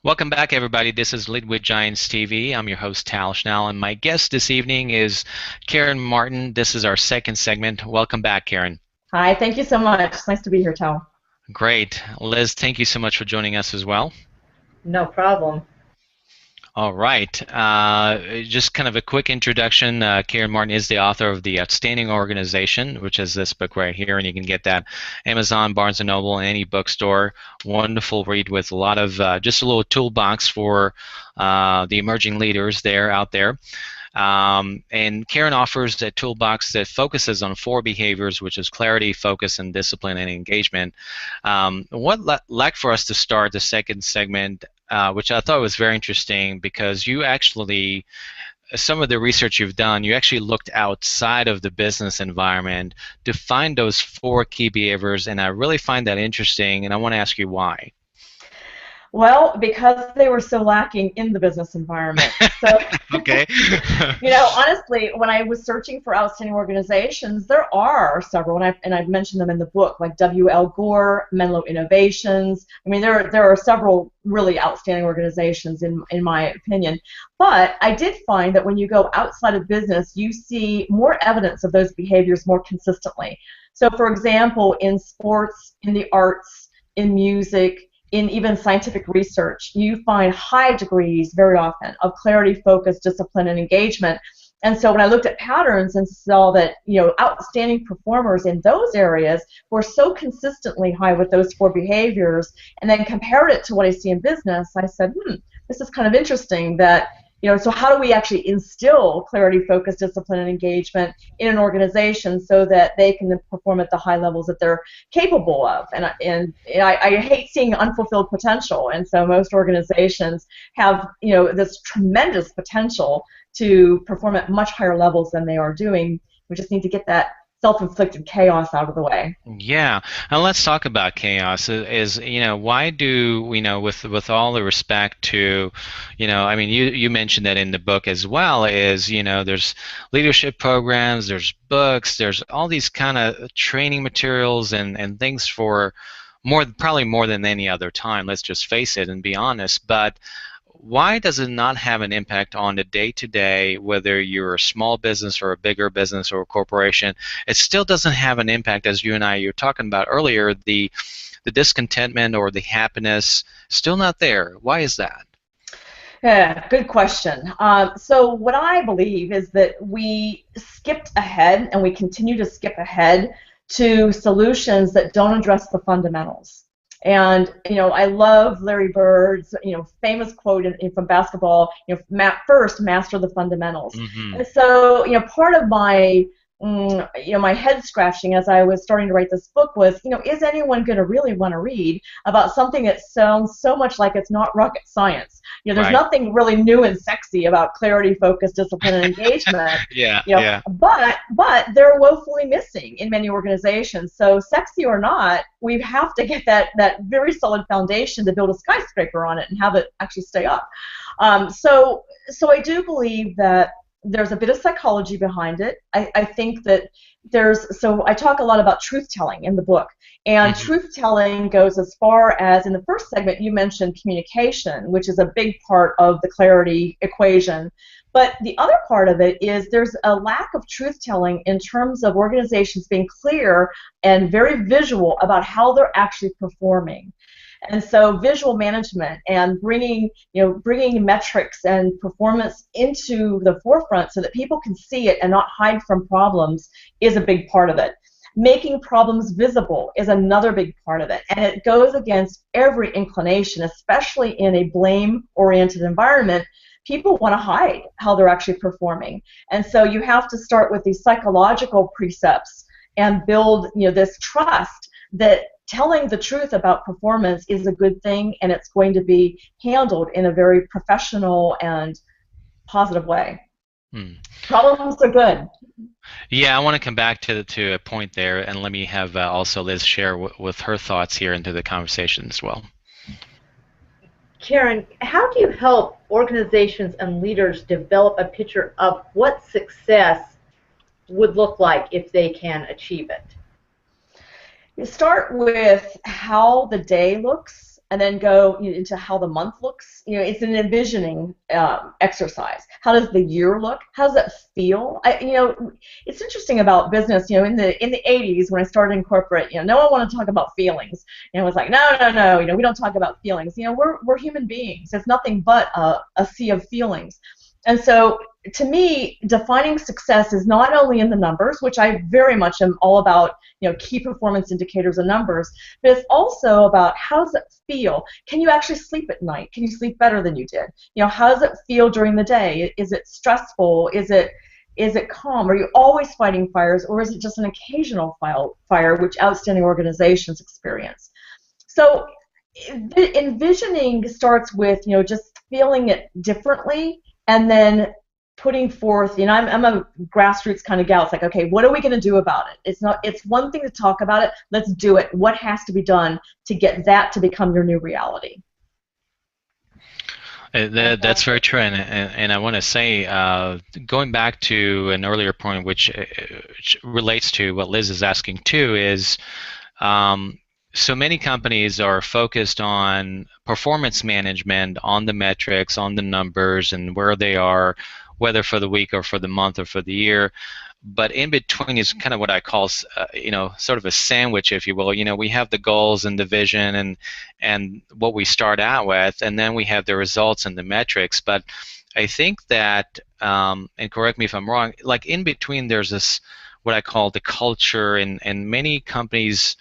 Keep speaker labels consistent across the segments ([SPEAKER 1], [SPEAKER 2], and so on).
[SPEAKER 1] Welcome back, everybody. This is Lead with Giants TV. I'm your host, Tal Schnell, and my guest this evening is Karen Martin. This is our second segment. Welcome back, Karen.
[SPEAKER 2] Hi, thank you so much. It's nice to be here, Tal.
[SPEAKER 1] Great. Liz, thank you so much for joining us as well.
[SPEAKER 2] No problem.
[SPEAKER 1] All right. Just kind of a quick introduction. Karen Martin is the author of The Outstanding Organization, which is this book right here, and you can get that Amazon, Barnes & Noble, any bookstore. Wonderful read with a lot of just a little toolbox for the emerging leaders out there. And Karen offers a toolbox that focuses on four behaviors, which is clarity, focus, and discipline and engagement. What like for us to start the second segment, which I thought was very interesting because you actually, some of the research you've done, you actually looked outside of the business environment to find those four key behaviors, and I really find that interesting, and I want to ask you why.
[SPEAKER 2] Well, because they were so lacking in the business environment. So,
[SPEAKER 1] Okay.
[SPEAKER 2] honestly, when I was searching for outstanding organizations, there are several, and I've mentioned them in the book, like W.L. Gore, Menlo Innovations. I mean, there are several really outstanding organizations in my opinion. But I did find that when you go outside of business, you see more evidence of those behaviors more consistently. So, for example, in sports, in the arts, in music, in even scientific research, you find high degrees very often of clarity, focus, discipline, and engagement. And so when I looked at patterns and saw that, outstanding performers in those areas were so consistently high with those four behaviors, and then compared it to what I see in business, I said, this is kind of interesting that, so how do we actually instill clarity, focus, discipline, and engagement in an organization so that they can perform at the high levels that they're capable of? And I hate seeing unfulfilled potential, and so most organizations have, this tremendous potential to perform at much higher levels than they are doing. We just need to get that self-inflicted chaos out of the way.
[SPEAKER 1] Yeah, and let's talk about chaos. Why do with all the respect to, I mean, you mentioned that in the book as well. There's leadership programs, there's books, there's all these kind of training materials and things for probably more than any other time. Let's just face it and be honest. But why does it not have an impact on the day-to-day, whether you're a small business or a bigger business or a corporation? It still doesn't have an impact, as you and I were talking about earlier, the discontentment or the happiness still not there. Why is that?
[SPEAKER 2] Yeah, good question. So what I believe is that we skipped ahead and we continue to skip ahead to solutions that don't address the fundamentals. And I love Larry Bird's famous quote from basketball. First master the fundamentals.
[SPEAKER 1] Hmm.
[SPEAKER 2] And so part of my my head scratching as I was starting to write this book was, is anyone going to really want to read about something that sounds so much like it's not rocket science? There's
[SPEAKER 1] Right.
[SPEAKER 2] nothing really new and sexy about clarity, focus, discipline, and engagement.
[SPEAKER 1] Yeah, yeah.
[SPEAKER 2] But they're woefully missing in many organizations. So sexy or not, we have to get that very solid foundation to build a skyscraper on it and have it actually stay up. So I do believe that there's a bit of psychology behind it. I think that so I talk a lot about truth-telling in the book, and
[SPEAKER 1] Hmm.
[SPEAKER 2] truth-telling goes as far as, in the first segment, you mentioned communication, which is a big part of the clarity equation. But the other part of it is there's a lack of truth-telling in terms of organizations being clear and very visual about how they're actually performing. And so visual management and bringing metrics and performance into the forefront so that people can see it and not hide from problems is a big part of it. Making problems visible is another big part of it. And it goes against every inclination, especially in a blame-oriented environment. People want to hide how they're actually performing. And so you have to start with these psychological precepts and build this trust that telling the truth about performance is a good thing, and it's going to be handled in a very professional and positive way.
[SPEAKER 1] Hmm.
[SPEAKER 2] Problems are good.
[SPEAKER 1] Yeah, I want to come back to a point there, and let me have also Liz share with her thoughts here into the conversation as well.
[SPEAKER 3] Karen, how do you help organizations and leaders develop a picture of what success would look like if they can achieve it?
[SPEAKER 2] You start with how the day looks and then go into how the month looks. It's an envisioning exercise. How does the year look? How does it feel? It's interesting about business. In the 80s when I started in corporate, no one wanted to talk about feelings. It was like, no, no, no. We don't talk about feelings. We're human beings. It's nothing but a sea of feelings. And so, to me, defining success is not only in the numbers, which I very much am all about, key performance indicators and numbers, but it's also about how does it feel? Can you actually sleep at night? Can you sleep better than you did? How does it feel during the day? Is it stressful? Is it calm? Are you always fighting fires, or is it just an occasional fire, which outstanding organizations experience? So, envisioning starts with, just feeling it differently, and then putting forth, I'm a grassroots kind of gal. It's like, okay, what are we going to do about it? It's one thing to talk about it. Let's do it. What has to be done to get that to become your new reality?
[SPEAKER 1] That's very true, and I want to say, going back to an earlier point, which relates to what Liz is asking too, is so many companies are focused on performance management, on the metrics, on the numbers, and where they are, whether for the week or for the month or for the year. But in between is kind of what I call, sort of a sandwich, if you will. We have the goals and the vision and what we start out with, and then we have the results and the metrics. But I think that, and correct me if I'm wrong, like in between there's this, what I call the culture, and many companies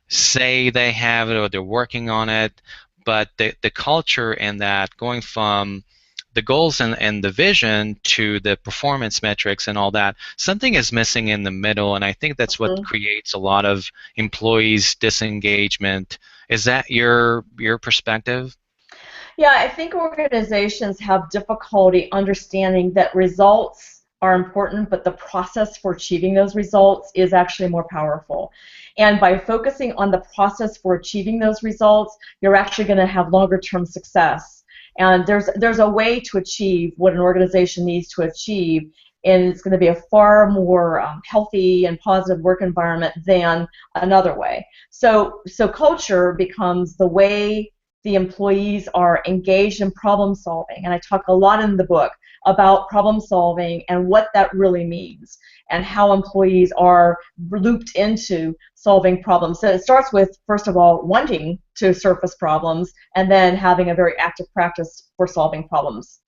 [SPEAKER 1] say they have it or they're working on it, but the culture and that going from the goals and the vision to the performance metrics and all that, something is missing in the middle, and I think that's what creates a lot of employees' disengagement. Is that your perspective?
[SPEAKER 2] Yeah, I think organizations have difficulty understanding that results are important, but the process for achieving those results is actually more powerful. And by focusing on the process for achieving those results, you're actually going to have longer-term success. And there's a way to achieve what an organization needs to achieve, and it's going to be a far more healthy and positive work environment than another way. So culture becomes the way the employees are engaged in problem solving, and I talk a lot in the book about problem solving and what that really means and how employees are looped into solving problems. So it starts with, first of all, wanting to surface problems and then having a very active practice for solving problems.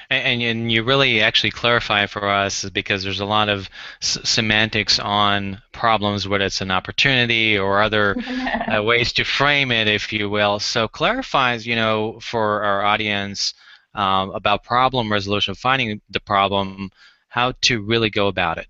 [SPEAKER 1] And you really actually clarify for us, because there's a lot of semantics on problems, whether it's an opportunity or other ways to frame it, if you will. So clarifies, for our audience about problem resolution, finding the problem, how to really go about it.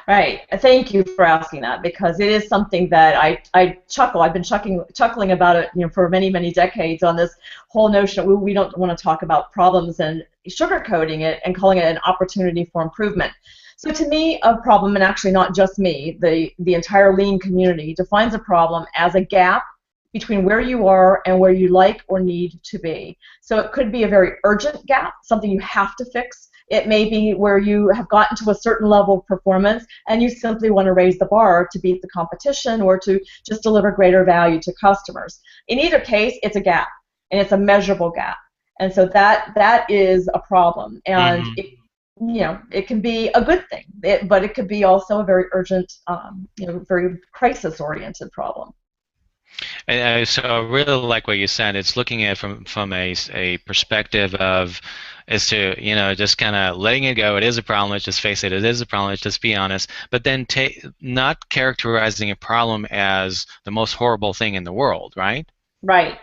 [SPEAKER 2] Right. Thank you for asking that, because it is something that I chuckle. I've been chuckling about it, for many, many decades, on this whole notion that we don't want to talk about problems and sugarcoating it and calling it an opportunity for improvement. So to me, a problem, and actually not just me, the entire lean community defines a problem as a gap between where you are and where you like or need to be. So it could be a very urgent gap, something you have to fix. It may be where you have gotten to a certain level of performance and you simply want to raise the bar to beat the competition or to just deliver greater value to customers. In either case, it's a gap, and it's a measurable gap. And so that is a problem. And it can be a good thing, but it could be also a very urgent, very crisis-oriented problem.
[SPEAKER 1] So I really like what you said. It's looking at it from a perspective of, is to, just kind of letting it go. It is a problem. Let's just face it. It is a problem. Let's just be honest. But then not characterizing a problem as the most horrible thing in the world, right?
[SPEAKER 2] Right,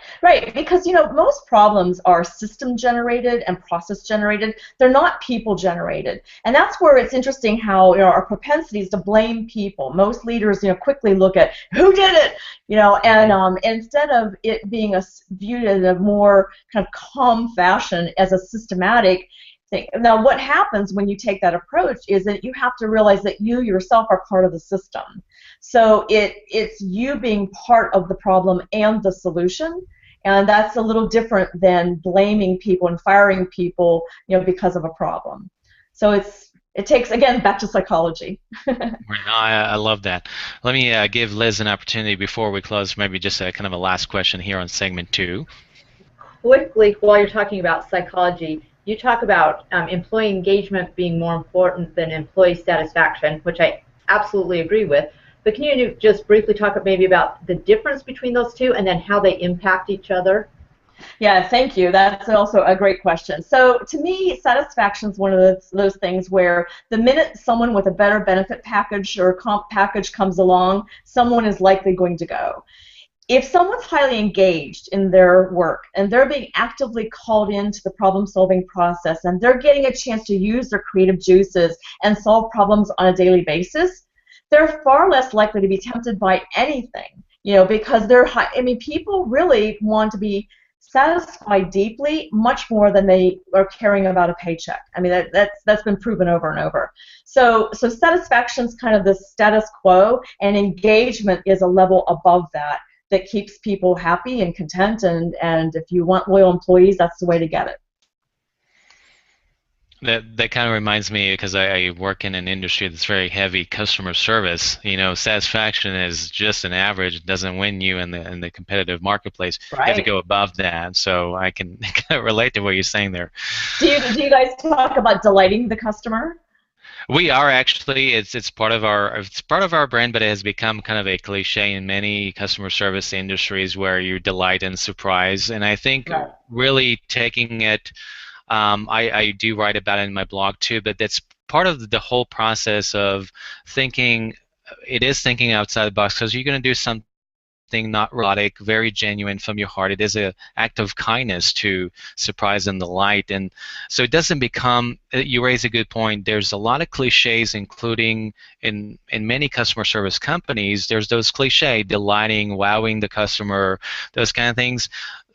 [SPEAKER 2] because most problems are system generated and process generated. They're not people generated, and that's where it's interesting how our propensities to blame people. Most leaders quickly look at who did it, and instead of it being viewed in a more kind of calm fashion as a systematic thing. Now, what happens when you take that approach is that you have to realize that you yourself are part of the system. So it's you being part of the problem and the solution, and that's a little different than blaming people and firing people, because of a problem. So it's it takes, again, back to psychology.
[SPEAKER 1] Right. No, I love that. Let me give Liz an opportunity before we close, maybe just a kind of a last question here on segment two.
[SPEAKER 3] Quickly, while you're talking about psychology, you talk about employee engagement being more important than employee satisfaction, which I absolutely agree with. But can you just briefly talk maybe about the difference between those two and then how they impact each other?
[SPEAKER 2] Yeah, thank you. That's also a great question. So to me, satisfaction is one of those things where the minute someone with a better benefit package or comp package comes along, someone is likely going to go. If someone's highly engaged in their work and they're being actively called into the problem-solving process and they're getting a chance to use their creative juices and solve problems on a daily basis, they're far less likely to be tempted by anything, because I mean, people really want to be satisfied deeply much more than they are caring about a paycheck. I mean, that's been proven over and over. So satisfaction is kind of the status quo, and engagement is a level above that keeps people happy and content, and if you want loyal employees, that's the way to get it.
[SPEAKER 1] That kind of reminds me because I work in an industry that's very heavy customer service. Satisfaction is just an average; it doesn't win you in the competitive marketplace. You have to
[SPEAKER 2] Right.
[SPEAKER 1] go above that. So I can kind of relate to what you're saying there.
[SPEAKER 2] Do you guys talk about delighting the customer?
[SPEAKER 1] We are actually. It's part of our brand, but it has become kind of a cliche in many customer service industries where you delight and surprise. And I think
[SPEAKER 2] Right.
[SPEAKER 1] really taking it. I do write about it in my blog too, but that's part of the whole process of thinking. It is thinking outside the box because you're going to do something not robotic, very genuine from your heart. It is an act of kindness to surprise and delight, and so it doesn't become. You raise a good point. There's a lot of cliches, including in many customer service companies. There's those cliche, delighting, wowing the customer, those kind of things.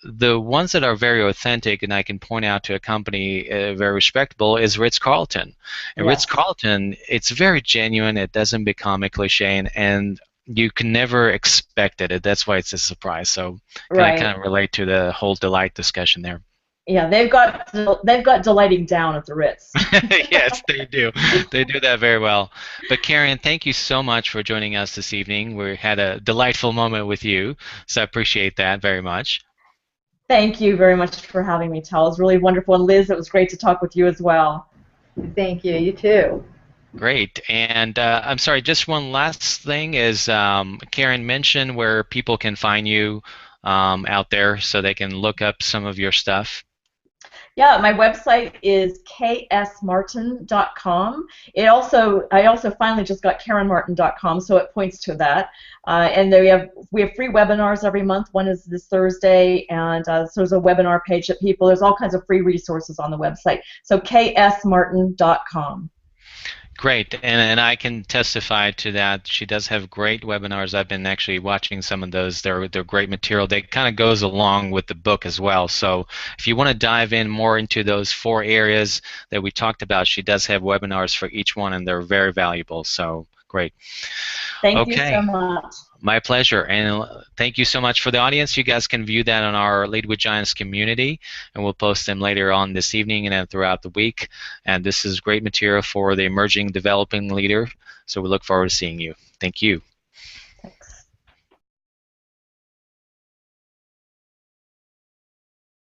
[SPEAKER 1] The ones that are very authentic, and I can point out to a company very respectable, is Ritz-Carlton. And
[SPEAKER 2] Yes.
[SPEAKER 1] Ritz-Carlton, it's very genuine. It doesn't become a cliche, and you can never expect it. That's why it's a surprise. So can I
[SPEAKER 2] Right.
[SPEAKER 1] kind of relate to the whole delight discussion there?
[SPEAKER 2] Yeah, they've got delighting down at the Ritz.
[SPEAKER 1] Yes, they do. They do that very well. But Karen, thank you so much for joining us this evening. We had a delightful moment with you, so I appreciate that very much.
[SPEAKER 2] Thank you very much for having me, Tal. It was really wonderful. And Liz, it was great to talk with you as well.
[SPEAKER 3] Thank you. You too.
[SPEAKER 1] Great. And I'm sorry, just one last thing is Karen mentioned where people can find you out there so they can look up some of your stuff.
[SPEAKER 2] Yeah, my website is ksmartin.com. I also finally just got karenmartin.com, so it points to that. And then we have free webinars every month. One is this Thursday, and so there's a webinar page that there's all kinds of free resources on the website. So ksmartin.com.
[SPEAKER 1] Great, and I can testify to that. She does have great webinars. I've been actually watching some of those. They're great material. They kind of goes along with the book as well. So if you want to dive in more into those 4 areas that we talked about, she does have webinars for each one, and they're very valuable. So great.
[SPEAKER 2] Thank you so
[SPEAKER 1] Okay.
[SPEAKER 2] much.
[SPEAKER 1] My pleasure, and thank you so much for the audience. You guys can view that on our Lead with Giants community, and we'll post them later on this evening and then throughout the week. And this is great material for the emerging, developing leader, so we look forward to seeing you. Thank you.